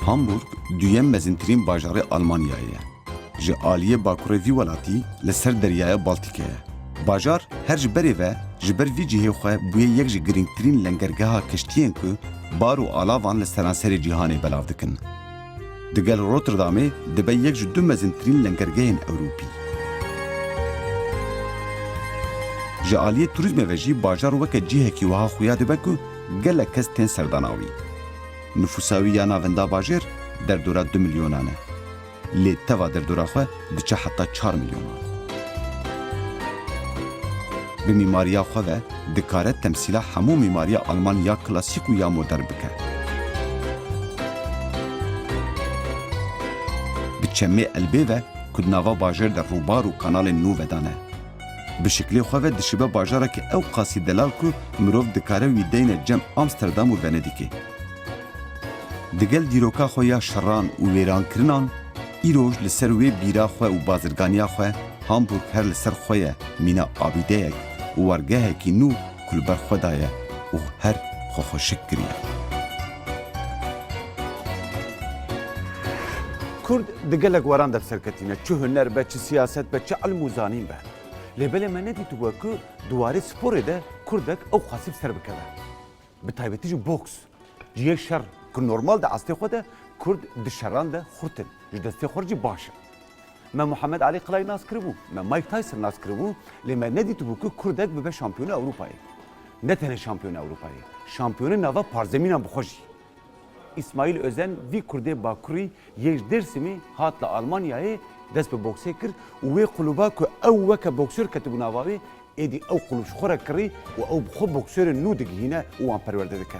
Hamburg duyem mezintirîn bajarê Almanyayê ye. Ji aliyê bakurê vî welatî li ser deryaya Baltîkê ye. Bajar her ji berê ve ji ber vî cihê xwe bûye yek ji girîngtirîn lengergeha keştiyên ku bar û alavan li seranserê cîhanê belav dikin. Di gel Rotterdamê dibe yek ji du mezintirîn lengergehên Ewropî. Ji aliyê turîzmê ve jî bajar weke cihekî wiha xuya dibe ku gelek kes tên serdanawî. Nüfusa wî ya navenda bajêr derdora 2 milyonan e. Lê teva derdora xwe diçe heta 4 milyonan. Bi mîmariya xwe ve dikare temsîla hemû mîmariya Alman ya klasîk û ya modern bike. Bi çemê elbê ve ku nava bajêr de rûbar û kanalên nû vedane. Bi şeklê xwe ve dişibe bajarekî ew qasî delal ku mirov dikare wî deyne cem Amsterdam û Venedîkê. Di gel dîroka xwe ya şeran û wêrankirinan, îroj li ser wê bîra xwe û bazirganiya xwe Hamburg her li ser xwe ye mîna abîdeyek û wergehekî nû ku li ber xwe da ye û her xweşik kiriye. Kurd di gelek weran derserketîne, çi huner be, çi siyaset be, çi ilm û zanîn be. Lê belê me nedîtibûye ku duwarê sporê de Kurdek ew xasî ser bikeve. Bi taybetî jî boks. Ji yek şer ku normal de astê xwe de Kurd di şeran de xurtin. Ji destê xwe jî baş e. Me Muhammed Ali Qilayê nas kiribû, me Mike Tyson nas kiribû, lê me nedîtibû ku Kurdek bibe şampiyona Ewropayê. Ne tenê şampiyona Ewropayê, şampiyona nava parzemînan bixwe jî. İsmail Özen vî Kurdê Bakurî yê ji Dêrsimê hat li Almanyayê dest bi boksê kir û wê quluba ku ew weke boksör ketibû nava wê êdî ew qulub ji xwe re kirî û ew bi xwe boksörên nû digihîne û wan perwerde dike.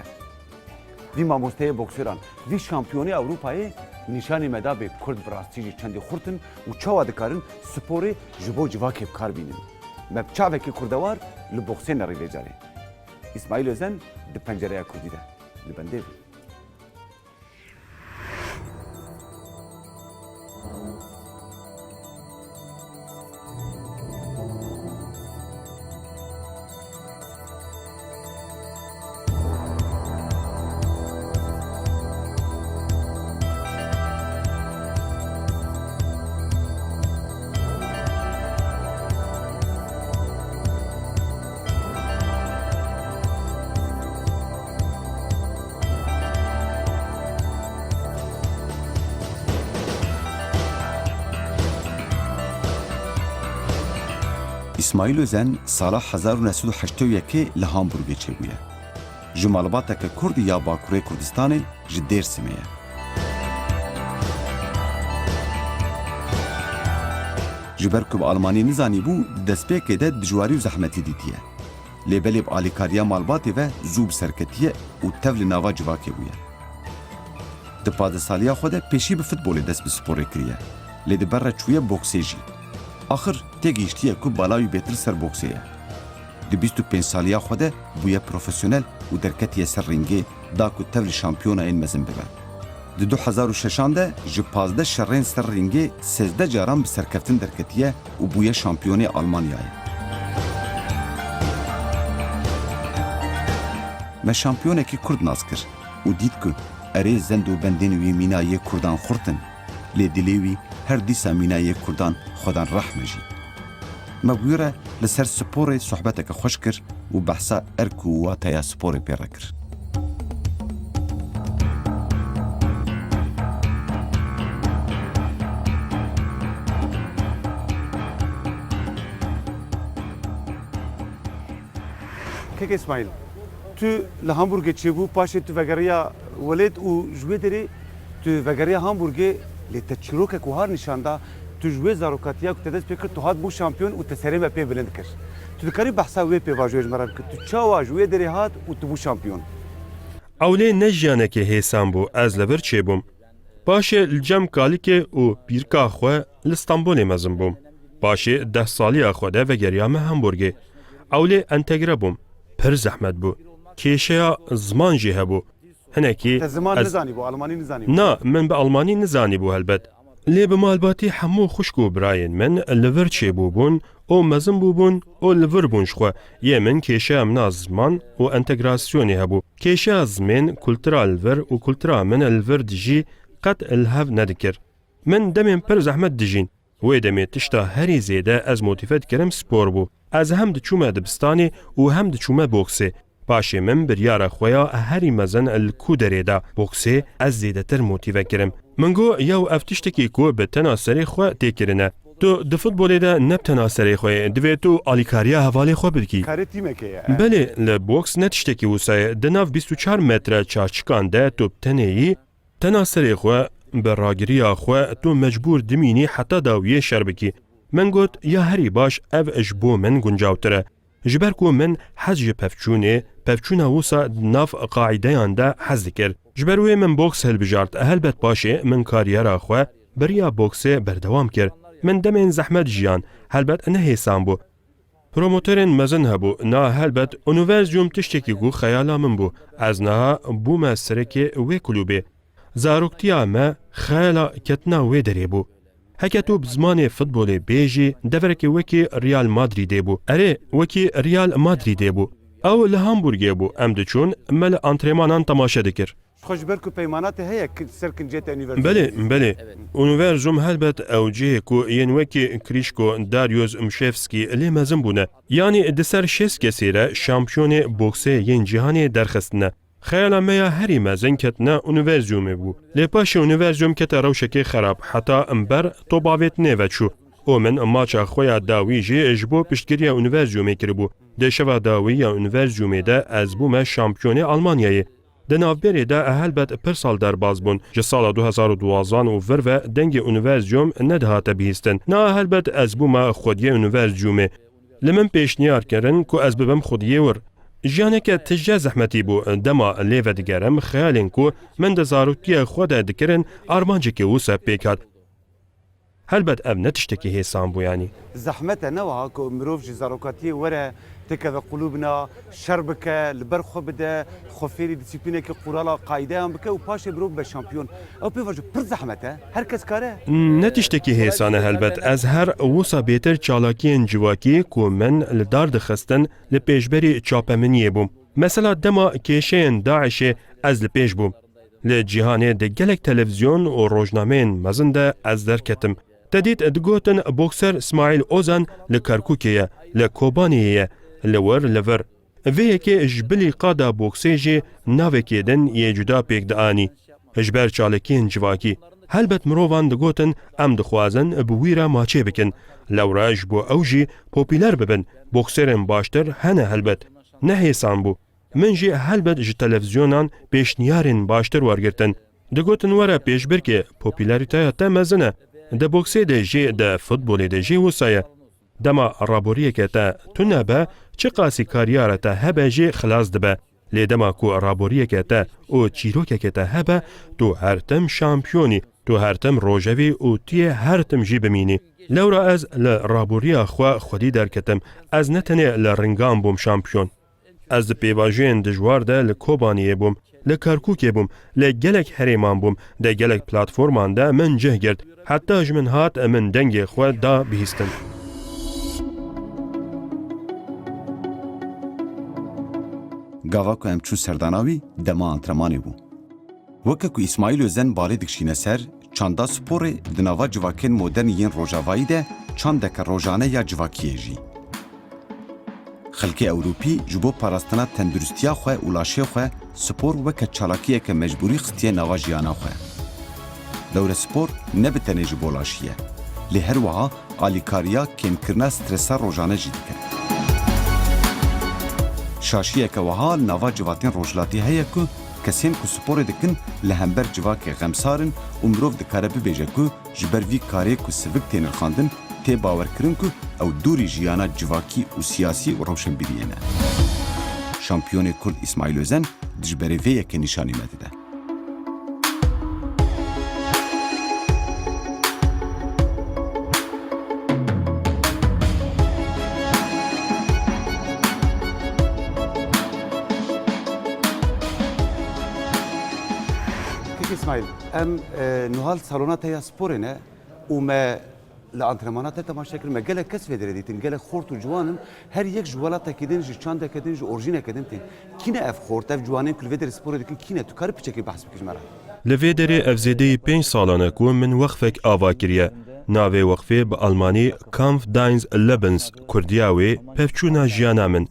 Vî mamosteyê bokseran, vî şampiyonê Ewropayê nîşanê me da bê Kurd bi rastî jî çendê xurtin û çawa dikarin sporê ji bo civakê bikar bînin. Me bi çavekî kurdewar li boksê nerî lê carê. İsmail Özen di pencereya Kurdî de li bendê bû. İsmail Özen sala 1981 li Hamburgê çêbûye. Ji malbateke Kurdî ya Bakurê Kurdistanê ji Dêrsimê ye. Ji ber ku bi Almanî nizanîbû, destpêkê de dijwarî û zehmetî dîtiye. Lê belê bi alîkariya malbatê ve zû bi serketiye û tev li nava civakê bûye. Di padesaliya xwe de pêşî bi futbolê dest bi sporê kiriye. Lê di ber re çûye boksê jî. Axir tê gihîştiye ku bala wî bêtir ser boksê ye. Di 25 saliya xwe de bûye profesyonel û derketiye ser ringê da ku tev li şampiyonayên mezin bibe. Di 2006 de ji 15 şerrên ser ringê 13 caran bi serkeftin derketiye û bûye şampiyonê Almanyayê. Me şampiyonekî Kurd nas kir û dît ku erê zend û bendên wî mînayê Kurdan xurtin. Lê dilê wî her dîsa mînayê Kurdan xwedan rehme jî. Me bûye li ser sporê sohbeteke xweş kir û behsa erk û wateya sporê pê re kir. Kek İsmail, tu li Hamburgê çêbû paşê tu vegeriya welêt û ji wê derê tu vegeriya Hamburgê lê te çîrokek wihar nîşanda tu ji wê zarokatiya ku te dest pê kir tu hat bû şampiyon û te serê me pê bilind kir. Tu dikarî behsa wê pêvajoyê ji me re bikî. Tu çawa ji wê derê hat û tu bû şampiyon. Ewlê ne jiyanekê hêsan bû, ez li vir çêbûm. Paşê li cem kalîkê û pîrka xwe li Stenbolê mezin bûm. Paşê 10 saliya xwe de vegeriya me Hamburgê. Ewlê entegre bûm. Pir zehmet bû. Kêşeya ziman jî hebû. Hinekî Te ziman nizanîbû, Almanî nizanîbû. Na, min bi Almanî nizanîbû helbet. Lê bi malbatî hemû xuşk û birayên min li vir çêbû bûn û mezin bûbûn û li vir bûn ji xwe. Yê min kêşeya min a ziman û entegrasyonê hebû. Kêşeya zimên kultura li vir û kultura min li vir dijî قد الهف ندکر من دمین پر زحمت دجین و دمی تشتا هری زیده از موتیفت کرم سپور بو از هم دچومه دبستانی و هم دچومه بوکسی باشه من بریاره خویا هری مزن الکودره دا بوکسی از زیده تر موتیفه کرم منگو یو افتشتکی کو به تناسری خو تکرنه تو د فوتبال ده نه تناسری خو دوی تو آلیکاریا حواله خو بدکی کاری تیمه که بله ل بوکس نتشتکی وسای د ناف 24 متر چارچکان ده تو تنهی تناسری خو به راگریا خو تو مجبور دمینی حتی داویه شربکی من گوت یا هری باش او اجبو من گنجاوتره جبر کو من حج پفچونه وسا ناف قاعده انده حز کرد جبروی من بوکس هل بجارت هلبت باشه من کاریرا خو بریا بوکس بردوام کرد من دمین زحمت جیان هلبت نه حسام بو پروموترین مزن هبو نا هلبت اونیورسیوم تشتکی گو خیالا من بو از نه بو مسرکی و کلوبه زاروکتیا ما خیالا کتنا و دری بو هکتو بزمان فوتبال بیجی دورکی وکی ریال مادریده بو اره وکی ریال مادریده بو او لهامبورگه بو امدچون مل انترمانان تماشا دکر خوش برکو پیمانات هيا سركن جيت انيفرسيتي بله اونیورسیوم هلبت اوجه کو ینوکی کریشکو داریوز مشفسکی لی مزن بونه یعنی دسر شش کسیره شامپیون بوکس ین جهانی درخستنه خیال میا هری مزن کتنا اونیورسیوم بو لی پاش اونیورسیوم کت روشکی خراب حتی امبر تو باوت نوچو او من ماچا خویا داوی جی اجبو پشتگیری اونیورسیوم کربو دشوا داوی اونیورسیوم ده از بوم شامپیون آلمانیایی د ناوبری ده هلبت پر سال در باز بون جه سال 2012 و ور و دنگ اونیورسیوم ندهات بیستن نا هلبت از بوم خودی اونیورسیوم لمن پیشنیار کرن کو از ببم خودی ور جانه که تجا زحمتی بو دما لیو دگرم خیالین کو من د زاروکی خود دکرن ارمانجه که وسه پیکات هلبت اب نتشتکی حسام بو یعنی زحمته نوعا كو مروف جزاروكاتي ورا تكذا قلوبنا شربكه البرخو بدا خوفيري ديسيبلينه كي قرالا قاعده بك وباشي بروف بالشامبيون او بيفرج بر زحمته هركز كاره نتشتکی حسانه هلبت از هر وسا بیتر چالاکی جواکی کو من لدار دخستن لپیشبری چاپمنیه بوم مثلا دما کیشین داعش از لپیش بوم لجهانه د گلک تلویزیون و روزنامه مزنده از در کتم تدید دگوتن بوکسر اسماعیل اوزان لکرکوکیه لکوبانیه لور لور وی که جبلی قادا بوکسیجی ناوکیدن یه جدا پیک دانی جبر چالکین جواکی هلبت مروان دگوتن ام دخوازن بویرا ماچه بکن لوراج بو اوجی پوپیلر ببن بوکسرن باشتر هنه هلبت نه حسام بو من جی هلبت ج تلویزیونان پیشنیارن باشتر ورگرتن دگوتن ورا پیش برکه پوپیلاریته تا مزنه د بوکسی د جی د فوتبال د جی وسایه دما رابوریه که تا تنبه چه قاسی کاریاره تا هبه جی خلاص دبه لی دما کو رابوریه که تا او چیروکه که تا هبه تو هر تم شامپیونی تو هر تم روژوی او تیه هر تم جی بمینی لورا از لرابوریا خودی در کتم از نتنه لرنگام بوم شامپیون از پیواجین دجوار ده لکوبانیه بوم لکارکوکه بوم لگلک هریمان بوم ده گلک پلاتفورمان ده من جه گرد حتی جمن هات من دنگ خود دا بهستن گاوا کو ام چون سرداناوی دما انترمانی بو وکه کو اسماعیل زن بالی دکشینه سر چاندا سپور دناوا جواکن مدرن ین روجاوایی ده چاندک روجانه یا جواکیه جی خلکی اوروپی جبو پاراستنا تندرستیا خو اولاشی خو سپور وکه چالاکیه که مجبوری خستیه نوا جیانا خو دور سپور نه بتنه جبو لاشیه لی هر وها آلیکاریا کم کرنا سترسا روجانه جی دکن شاشیه که وها نوا جواتین روجلاتی هیا که کسیم که سپور دکن لهمبر جواک غمسارن امروف دکاره ببیجه که جبر وی کاری که سوک تینر خاندن تی باور کرن که او دوری جیانا جواکی و سیاسی و روشن بیرینه. شامپیون کرد اسماعیل اوزن دجبره ویه که نشانی مدده. اسماعيل ام نهال صالونات هي سبورنا وما لانترمانات تماشا كل ما قال كسف دريدين قال خورت جوانن هر يك جوالات كدين جي چاندا كدين جي اورجينا كدين كينا اف خورت اف جوانن كل فيدر سبور دك كينا تو كارب تشكي بحث بكش مره لەوێ دەرێ ئەv زێدەی 5 ساڵانە کو من وەقفێک ئاوا کردە. ناوێ وەقفێ بە ئەڵمانی کامف داینز لەبنس کوردیاوێ پەفچوونە ژیانا من.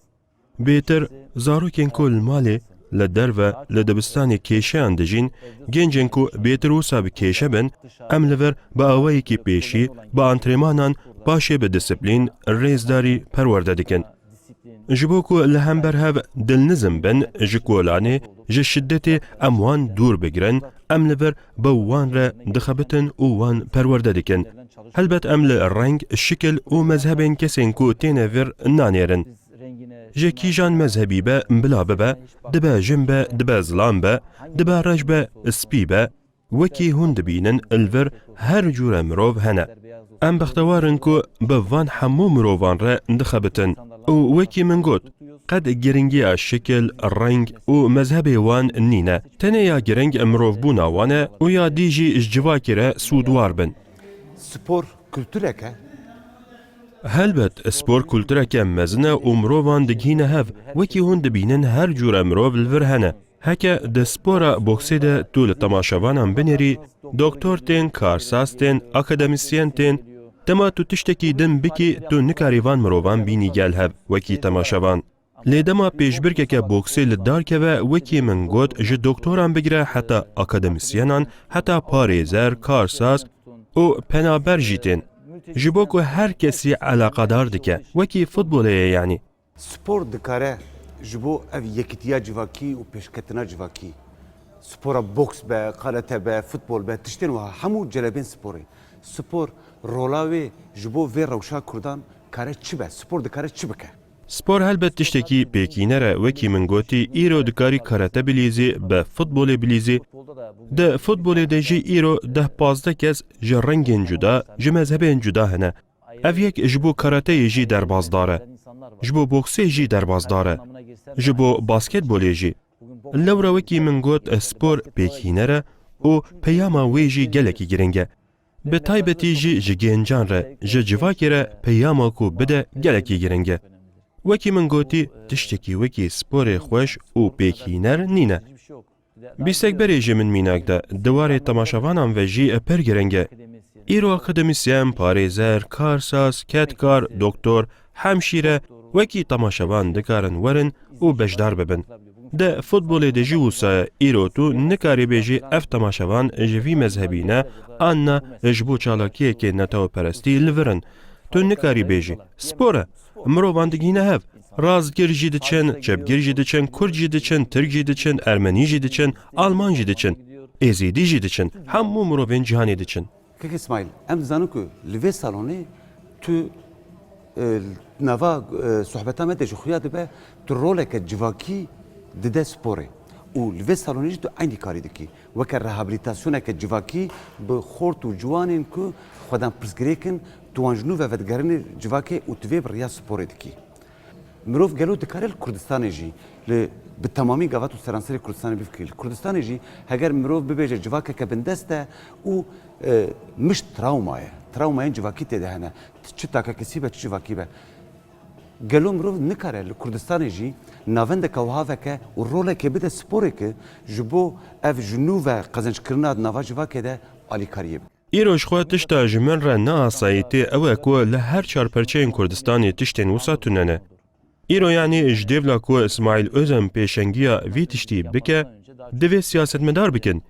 بێتر زارۆکێن کۆ مالێ لە دەرڤە لە دەبستانی کێشەیان دەژین گەنجێن کو بێتر وسا بە کێشە بن ئەم لەڤەر بە ئەوەیەکی پێشی بە ئانترێمانان پاشێ بە دسپلین ڕێزداری پەروەردە دەکەن. ji bo ku li hember hev dilnizm bin ji kolanê ji şiddetê em wan dûr bigirin em li vir bi wan re dixebitin û wan perwerde dikin. Helbet em li reng, şikil û mezhebên kesên ku têne vir nanêrin. Ji kîjan mezhebî be bila bibe, dibe jin be, dibe zilam be, dibe rej be, spî be, wekî hûn dibînin li vir her cûre mirov hene. Em bextewarin ku bi van hemû mirovan re dixebitin. û wekî min got, qed giringiya şikil, reng û mezhebê wan nîne. Tenê ya giring mirovbûna wan e û ya dî jî ji civakê re sûdwar bin. Spor kültürek e? Helbet, spor kultureke mezin e û mirovan digihîne hev, wekî hûn dibînin her cûre mirov li vir hene. Heke di spora boksê de tu li temaşevanan binêrî, doktor tên, karsaz tên, akademisyen tên, Tema tu tiştekî din bikî tu nikarî van mirovan bînî gel hev wekî temaşevan. Lê dema pêşbirkeke boksê li darkeve wekî min got ji doktoran bigire heta akademisyenan, heta parêzer, karsaz û penaber jî tên. Ji bo ku her kesî elaqadar dike, wekî futbolê ye yanî. Spor dikare ji bo ev yekîtiya civakî û pêşketina civakî. Spora boks be, karate be, futbol be, tiştên wiha hemû celebên sporê. Spor rola wê ji bo vê rewşa Kurdan kare çi be? Spor dikare çi bike? Spor helbet tiştekî pêkînere wekî min gotî îro dikarî karate bilîzî, be futbolê bilîzî. Di futbolê de jî îro 10-15 kes ji rengên cuda, ji mezhebên cuda hene. Ev yek ji bo karateyê jî derbazdar e. Ji bo boksê jî derbazdar e. Ji bo basketbolê jî. Lewra wekî min got spor pêkînere û peyama wê jî gelekî giring e. Bi taybetî jî ji gêncan re, ji civakê re peyama ku bide gelekî giring e. Wekî min gotî tiştekî wekî sporê xweş û pêkîner nîne. Bîstekberê ji min mînak de diwarê temaşevanan ve jî pir giring e. Îro akademisyen, parêzer, karsaz, ketkar, doktor, hemşîre wekî temaşevan dikarin werin û bejdar bibin. De futbolê de jî wisa îro tu nikarî bêjî ev temaşevan ji vî mezhebî ne an ne ji bo çalakiyekê netewperestî li virin. Tu nikarî bêjî spor e, mirovan digihîne hev. Razgir jî diçin, çepgir jî diçin, Kurd jî diçin, Tirk jî diçin, Ermenî jî diçin, Alman jî diçin, Êzîdî jî diçin, hemû mirovên cîhanê diçin. Kek İsmail, em dizanin ku li vê salonê tu nava sohbeta me de ji xuya dibe tu roleke civakî dide sporê û li vê salonê jî tu aynî karî dikî. Weke rehabilitasyoneke civakî bi xort û ciwanên ku xwedan pirsgirêkin tu wan ji nû ve vedigerînê civakê û tu vê bi riya sporê dikî. Mirov gelo dikare li Kurdistanê jî li bi temamî gavat û seranserê Kurdistanê bifkirî. Li Kurdistanê jî heger mirov bibêje civakeke bindest e û mişt travma ye. Travmayên civakî tê de hene. Çi takekesî be, çi civakî be. Gelo mirov nikare li Kurdistanê jî navendeka wiha veke û roleke bide sporeke ji bo ev ji nû ve qezençkirina nava civakê de alîkariyê be. Îro ji xwe tişta ji min re neasayîtê ew e ku li her çarperçeyên Kurdistanê tiştên wisa tune ne. Îro yanî ji dêvla ku İsmail Özen pêşengiya vî tiştî bike, divê siyasetmedar bikin.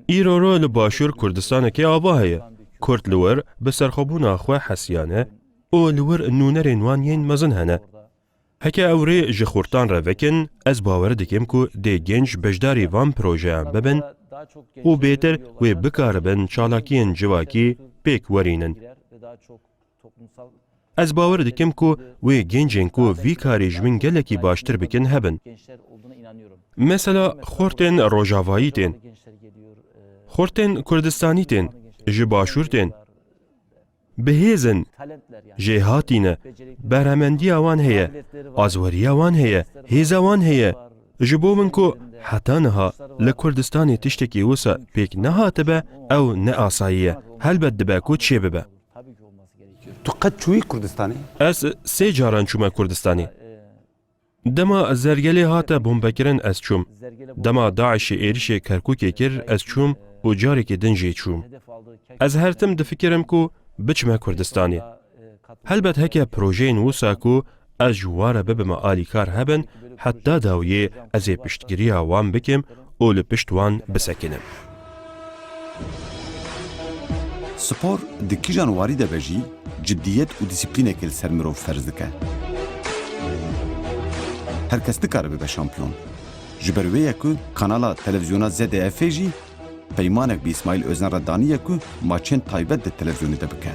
Îro ro li başûr Kurdistanekê ava heye. Kurd li wir bi serxwebûna xwe hesiyane û li wir nûnerên wan yên mezin hene. Heke ew rê ji xurtan re vekin, ez bawer dikim ku dê genç beşdarî van projeyan bibin û bêtir wê bikaribin çalakiyên civakî pêk werînin. Ez bawer dikim ku wê gencên ku vî karî ji min gelekî baştir bikin hebin. Mesela xortên rojavayî tên, xortên Kurdistanî tên, ji başûr tên. Bihêzin, jêhatîne, berhemendiya wan heye, azweriya wan heye, hêza wan heye. Ji bo min ku heta niha li Kurdistanê tiştekî wisa pêk nehatibe ew neasayî ye. Helbet dibe ku çê bibe. Tu qet çûyî Kurdistanê? Ez sê caran çûme Kurdistanê. دما زرگلی هاته بومبکرن از چوم. دما داعش ایریش کرکوکی کر از چوم و جاری که دنجی چوم. از هرتم دفکرم کو بچمه کردستانی. هلبت هکه پروژه نوسا کو از جواره ببما آلیکار هبن حتی داویه از پشتگیری وان بکم و لپشتوان بسکنم. سپور di kîjan warî de be jî ciddiyet û dîsîplînekê li ser mirov ferz dike. Her kes dikare bibe şampiyon. Ji ber wê ye ku kanala televizyona ZDF jî peymanek bi İsmail Özen re daniye ku maçên taybet de televizyonê de bike.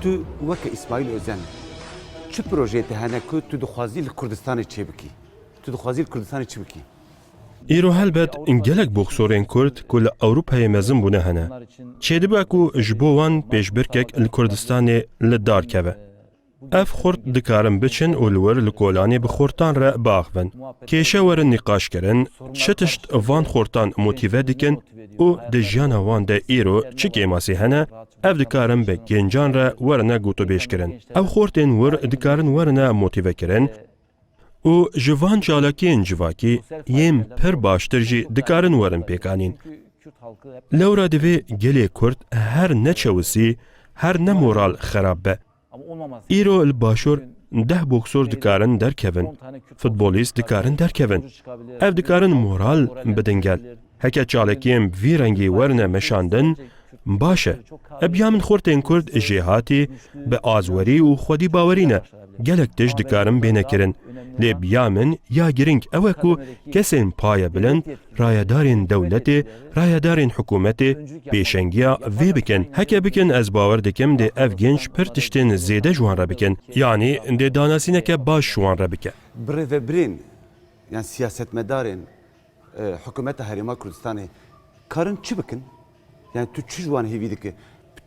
Tu weke İsmail Özen çi projeyê hene ku tu dixwazî li Kurdistanê çê bikî? Tu dixwazî li Kurdistanê çi bikî? ایرو هلبت gelek boksورên Kurd ku li Ewropayê mezin bûne hene. Çêdibe ku ji bo wan pêşbirkek li Kurdistanê li dar keve. Ev xurt dikarin biçin û li wir li kolanê bi xortan re biaxivin. Kêşe werin nîqaşkirin, çi tişt van xortan motive dikin û di jiyana wan de îro çi kêmasî hene, ev dikarin bi gêncan re werine gotûbêjkirin. Ev xortên wir dikarin werine motive kirin û ji van çalakiyên civakî yên pir baştir jî dikarin werin pêkanîn. Lewra divê gelê Kurd her neçewisî, her ne moral xerab be. îro li başûr 10 boksor dikarin derkevin, futbolîst dikarin derkevin. Ev dikarin moral bidin gel. Heke çalekiyên vî rengî werine meşandin, baş e. Ebiya min xortên Kurd jê hatî bi azwerî û xwedî bawerî ne. Gelek tişt dikarin bênekirin. Lê biya min ya giring ew e ku kesên paye bilind, rayedarên dewletê, rayedarên hikûmetê pêşengiya vê bikin. Heke bikin ez bawer dikim dê ev genç pir tiştên zêde ji wan re bikin. Yanî dê danasîneke baş ji wan re bike. Birêveberên yani siyasetmedarên hikûmeta Herêma Kurdistanê karin çi bikin? Yani tu çi ji wan hêvî dike?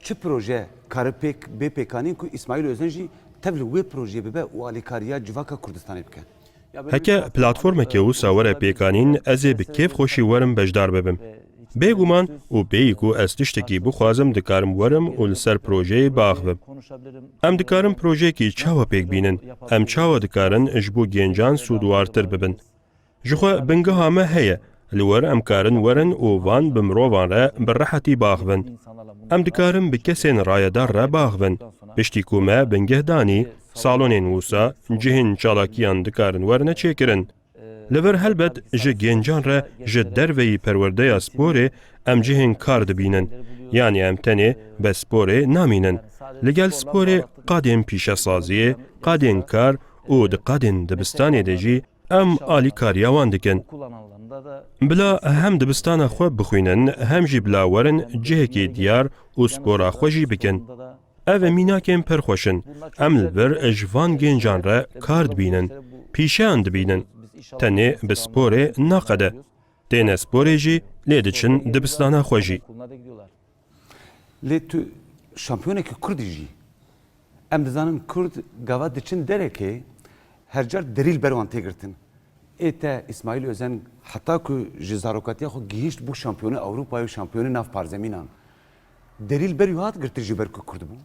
Çi proje kare bê pêkanîn ku İsmail Özen jî tev li wê projeyê bibe û alîkariya civaka Kurdistanê bike? Heke platformeke wisa were pêkanîn ez ê bi kêf xweşî werim bejdar bibim. Bêguman û bêyî ku ez tiştekî bixwazim dikarim werim û li ser projeyê biaxivim. Em dikarin projeyekî çawa pêk bînin. Em çawa dikarin ji bo gêncan sûdwartir bibin. Ji xwe bingeha me heye. Li wir em karin werin û van bi mirovan re bi rehetî biaxivin. Em dikarin bi kesên rayedar re biaxivin. Piştî ku me bingeh danî, salonên wisa cihên çalakiyan dikarin werine çêkirin. Li vir helbet ji gêncan re ji derveyî perwerdeya sporê em cihên kar dibînin. Yani em tenê be sporê namînin. Li gel sporê qadên pîşesaziyê, qadên kar û di qadên dibistanê de jî em alîkariya wan dikin. Bila hem dibistana xwe bixwînin, hem jî bila werin cihekî diyar û spora xwe jî bikin. Ev mînakên pir xweş in. Em li vir ji van gêncan re kar dibînin, pîşeyan dibînin. Tenê bi sporê naqede. Têne sporê jî lê diçin dibistana xwe jî. Lê tu şampiyonekî Kurdî jî. Em dizanin Kurd gava diçin derekê her car derîl ber wan tê girtin. Ête İsmail Özen heta ku ji zarokatiya xwe gihîşt bû şampiyonê Ewropayê û şampiyonê nav parzemînan. Derîl ber hat girtir ji ber ku Kurd bû.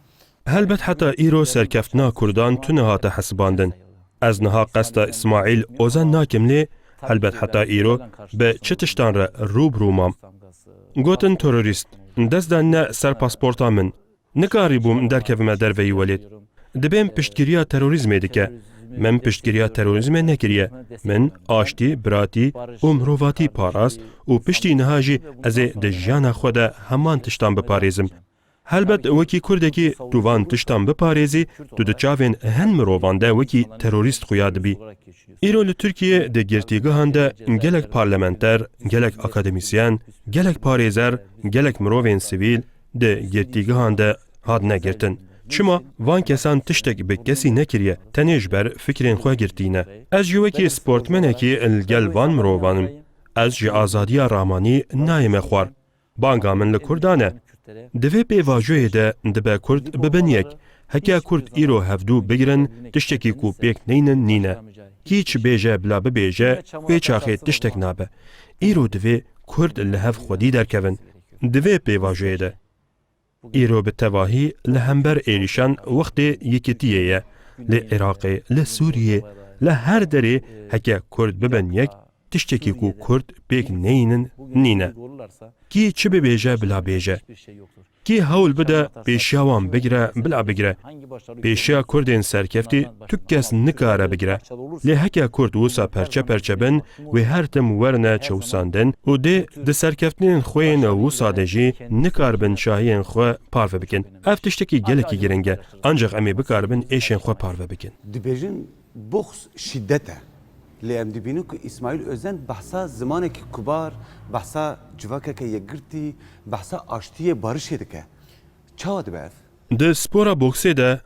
Helbet heta îro serkeftina Kurdan tune hate hesibandin. Ez niha qesta İsmail Özen nakim lê helbet heta îro bi çi tiştan re rûbirû mam. Gotin terorîst, dest danine ser pasporta min. Nikarî bûm derkevime derveyî welêt. Dibêm piştgiriya terorîzmê dike. Min piştgiriya terorîzmê nekiriye. Min aştî, biratî û mirovatî parast û piştî niha jî ez ê di jiyana xwe de heman tiştan biparêzim. Helbet wekî Kurdekî tu van tiştan biparêzî, tu di çavên hin mirovan de wekî terorîst xuya dibî. Îro li Tirkiye di girtîgehan de gelek parlamenter, gelek akademisyen, gelek parêzer, gelek mirovên sivîl di girtîgehan de hatine girtin. چما وان کسان تشتک به کسی نکریه تنیج بر فکرین خواه گرتینه. از جوکی سپورتمنه که الگل وان مروانم. از جی آزادی رامانی نایم خوار. بانگا من لکردانه. دوی پیواجوی ده دبه کرد ببنیک. هکا کرد ایرو هفدو بگرن تشتکی کو بیک نینن نینه. هیچ بیجه بلا ببیجه وی چاخی تشتک نابه. ایرو دوی کرد لحف خودی درکون. دوی پیواجوی ده. ایرو به تواهی لهمبر ایریشان وقت یکیتیه لعراق لسوریه لهر دری هکا کرد ببن یک تشتکی کو کرد بیک نینن نینه کی چه بیجه بلا بیجه کی هول بده پیشیوان بگیره بلا بگیره پیشیا کردین سرکفتی تو کس نکاره بگیره لی هکا کرد وسا پرچه پرچه بن و هر تم ورنه چوساندن و ده سرکفتین خوین وسا دجی نکار بن شاهین خو پارو بکن افتشتکی گلکی گرنگه انجاق امی بکار بن ایشین خو پارو بکن دبیجن بوکس شدته لیم دبینو که اسماعیل özden بحثا زمانه که کبار بحثا جواکه که یگرتی بحثا آشتی بارش دکه چه دبیف ده سپورا بوکسی ده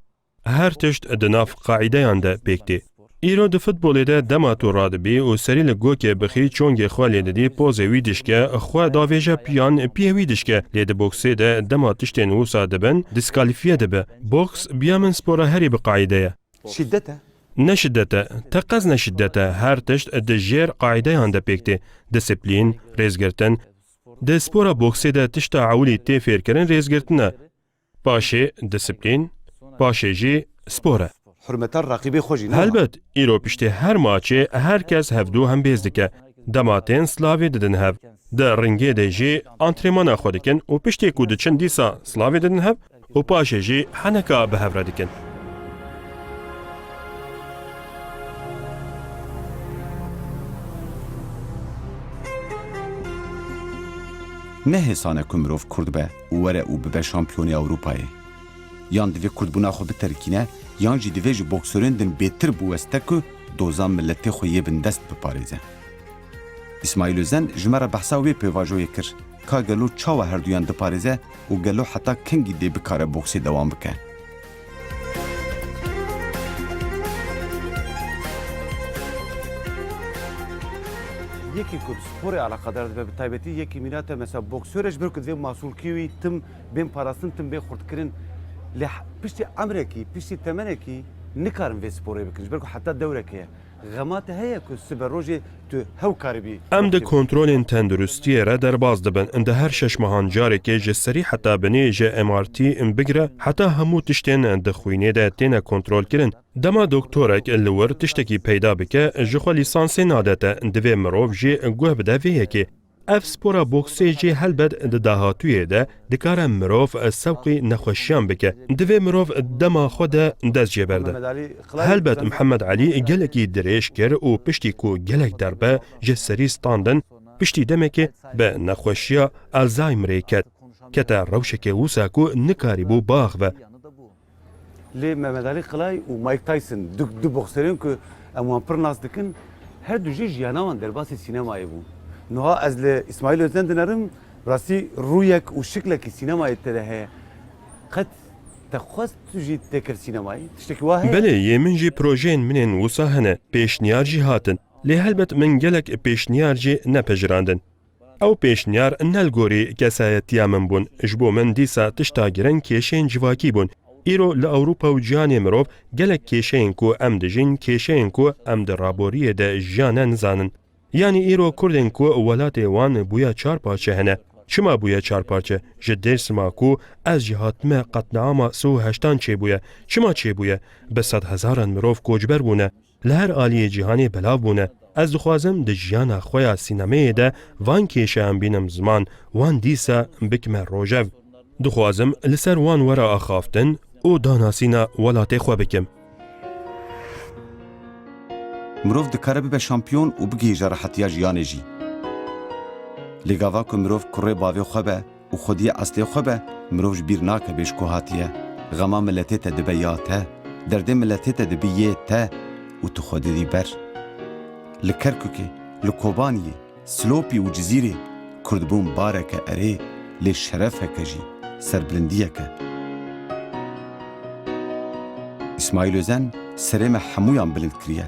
هر تشت دناف قاعده یانده بیکتی ایرو ده فوتبولی ده دماتو رادبی و سری لگو که بخی چونگ خوالی دی پوز ویدشکه خوا داویجه پیان پی ویدشکه لید بوکسی ده دماتشتین وسا دبن دیسکالیفیه دبه بوکس بیامن سپورا هری بقاعده شدته نشدته تقز نشدته هر تشت دجیر قاعده یانده بیکتی دیسپلین ریزگرتن ده سپورا بوکسی ده تشت عولی تی فیر کرن ریزگرتنه باشه دیسپلین باشه جی سپوره حرمت رقیبی خوشی نه هلبت ایرو پشتی هر ماچه هر کس هفدو هم بیزدکه دماتین سلاوی ددن هف ده رنگی ده جی انتریمان خودکن و پشتی کود چند دیسا سلاوی ددن هف و باشه جی حنکا به هف ردکن نه حسانه که مروف کرد به وره او به شامپیونی اروپایی یان دوی کرد بونا خو بترکینه یان جی دوی جی بوکسورین دن بیتر بوسته که دوزان ملتی خویه بندست بپاريزه اسماعیل زن جمره بحثا وی پیواجوی کر که گلو چاو هر دویان دپاريزه و گلو حتی کنگی دی بکاره بوکسی دوام بکه یکی که سپور علاقه دارد به تایبتی یکی میناته مثلا بوکسورش برو که دوی مسئول کیوی تم بین پاراستن تم بین خورد کرن پشتی عمرکی پشتی تمنکی نکارم وی سپوری بکنش برو حتی دوره که غمات هيا که سبر روزی تو هاو کاری بی ام ده کنترولین تندرستی را در باز دبن انده هر شش ماهان جاره که جسری حتی بنی جه امارتی ام بگره حتی همو تشتین انده خوینه ده تینه کنترول کرن دما دکتورک اللور تشتکی پیدا بکه جخوا لیسانسی نادته دوی مروف جه گوه بده ویه که اف سپورا بوکسی جی هلبت ده دهاتویه ده دکاره مروف سوقی نخوشیان بکه دوی مروف دما خود دست جه برده هلبت محمد علی گلکی دریش کر و پشتی کو گلک دربه جسری ستاندن پشتی دمه که به نخوشیا الزایمری کت کتا روشک وسا کو نکاری بو باغ و لی محمد علی قلای و مایک تایسن دو بوکسرین که امان پر ناز دکن هر دو جی جیانوان در باسی سینمایی بون نوها از اسماعیل özden دنرم راستی رویک و شکلکی سینمایی تله قد تخواست تجي تذكر سينمائي تشتكي واحد بله يمن جي بروجين منين وسا هنه بيشنيار جي هاتن لي هلبت من جلك بيشنيار جي نپجراندن او بيشنيار نلگوري كسايتيا من بون جبو من ديسا تشتاگرن كيشين جواكي بون ایرو لأوروپا و جهان مروف گلک کشین کو ام دجین کشین کو ام در رابوریه ده جانن زانن یعنی ایرو کردن کو ولات وان بویا چار پارچه هنه چما بویا چار پارچه جدر سما کو از جهات ما قطنعاما سو هشتان چه بویا چما چه بویا به 100,000 مروف کوجبر بونه لهر آلی جهانی بلاو بونه از دخوازم ده جیانا خویا سینمه ده وان کشه هم بینم زمان وان دیسا بکمه روژو دخوازم لسر وان ورا اخافتن او داناسینا ولات خو بکم مروف دکاره به شامپیون و بگی جراحتیا جیانه جی لگاوا که مروف کره باوی خوبه و خودی اصلی خوبه مروف جبیر ناکه بیش کوهاتیه غما ملتی تا دبیاته درده ملتی تا دبیه تا و تو خودی دی بر لکرکوکی لکوبانیه سلوپی و جزیره کردبون بارکه اره لشرفه که جی سربلندیه که İsmail Özen serê me hemûyan bilind kiriye.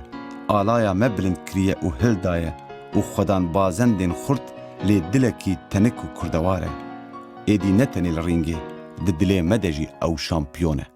Alaya me bilind kiriye û hil daye û xwedan bazendên xurt lê dilekî tenik û kurdewar e. Êdî ne tenê li ringê, di dilê me de jî ew şampiyona.